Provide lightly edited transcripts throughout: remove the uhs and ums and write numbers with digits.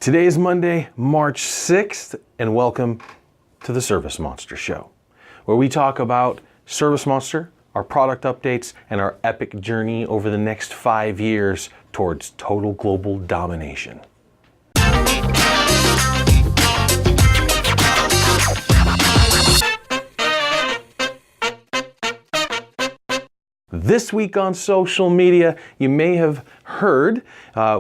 Today is Monday, March 6th, and welcome to the ServiceMonster Show, where we talk about ServiceMonster, our product updates, and our epic journey over the next 5 years towards total global domination. This week on social media, you may have heard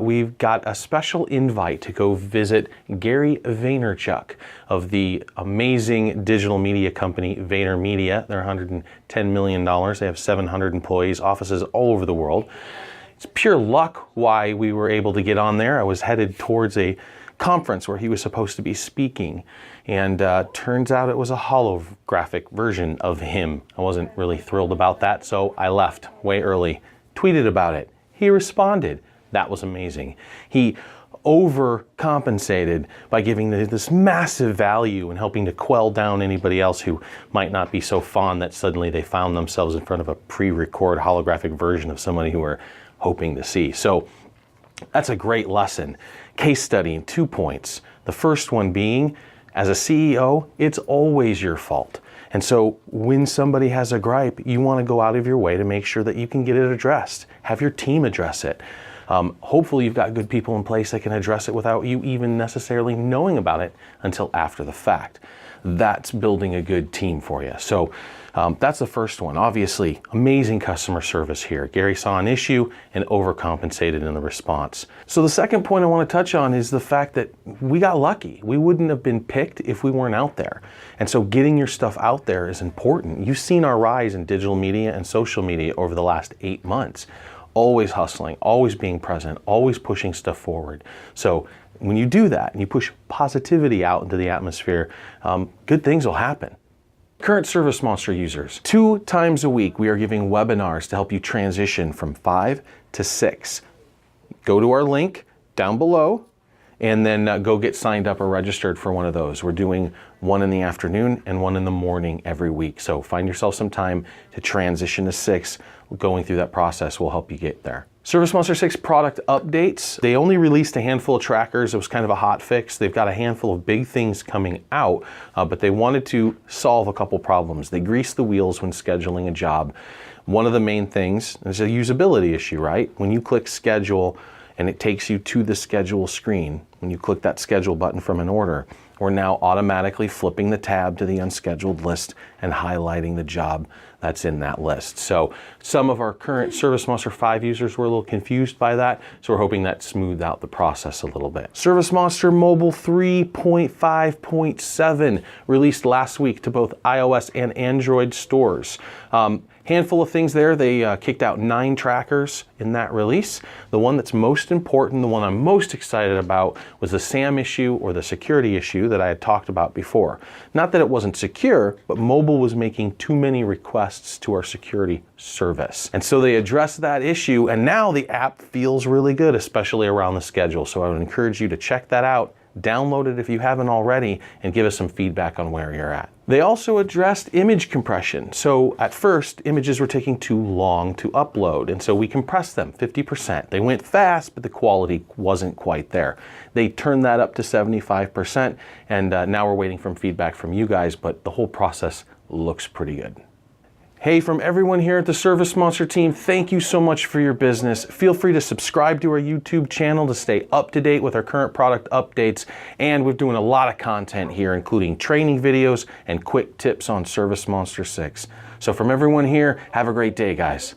we've got a special invite to go visit Gary Vaynerchuk of the amazing digital media company VaynerMedia. They're $110 million. They have 700 employees, offices all over the world. It's pure luck why we were able to get on there. I was headed towards a conference where he was supposed to be speaking, and turns out it was a holographic version of him. I wasn't really thrilled about that, so I left way early, tweeted about it. He responded. That was amazing. He overcompensated by giving this massive value and helping to quell down anybody else who might not be so fond that suddenly they found themselves in front of a pre-record holographic version of somebody who were hoping to see. So that's a great lesson. Case study in 2 points. The first one being, as a CEO, it's always your fault. And so when somebody has a gripe, you want to go out of your way to make sure that you can get it addressed. Have your team address it. Hopefully you've got good people in place that can address it without you even necessarily knowing about it until after the fact. That's building a good team for you. So that's the first one. Obviously, amazing customer service here. Gary saw an issue and overcompensated in the response. So the second point I want to touch on is the fact that we got lucky. We wouldn't have been picked if we weren't out there. And so getting your stuff out there is important. You've seen our rise in digital media and social media over the last 8 months. Always hustling, always being present, always pushing stuff forward. So when you do that and you push positivity out into the atmosphere, good things will happen. Current ServiceMonster users, 2 times a week we are giving webinars to help you transition from 5 to 6. Go to our link down below and then go get signed up or registered for one of those. We're doing one in the afternoon and one in the morning every week. So find yourself some time to transition to 6. Going through that process will help you get there. ServiceMonster 6 product updates. They only released a handful of trackers. It was kind of a hot fix. They've got a handful of big things coming out, but they wanted to solve a couple problems. They greased the wheels when scheduling a job. One of the main things is a usability issue, right? When you click schedule and it takes you to the schedule screen, when you click that schedule button from an order, we're now automatically flipping the tab to the unscheduled list and highlighting the job that's in that list. So some of our current ServiceMonster 5 users were a little confused by that, so we're hoping that smoothed out the process a little bit. ServiceMonster Mobile 3.5.7 released last week to both iOS and Android stores. Handful of things there. They kicked out 9 trackers in that release. The one that's most important, the one I'm most excited about, was the SAM issue or the security issue that I had talked about before. Not that it wasn't secure, but mobile was making too many requests to our security service. And so they addressed that issue, and now the app feels really good, especially around the schedule. So I would encourage you to check that out. Download it if you haven't already and give us some feedback on where you're at. They also addressed image compression. So at first, images were taking too long to upload, and so we compressed them 50%. They went fast, but the quality wasn't quite there. They turned that up to 75%, and now we're waiting for feedback from you guys, but the whole process looks pretty good. Hey, from everyone here at the ServiceMonster team, thank you so much for your business. Feel free to subscribe to our YouTube channel to stay up to date with our current product updates. And we're doing a lot of content here, including training videos and quick tips on ServiceMonster 6. So from everyone here, have a great day, guys.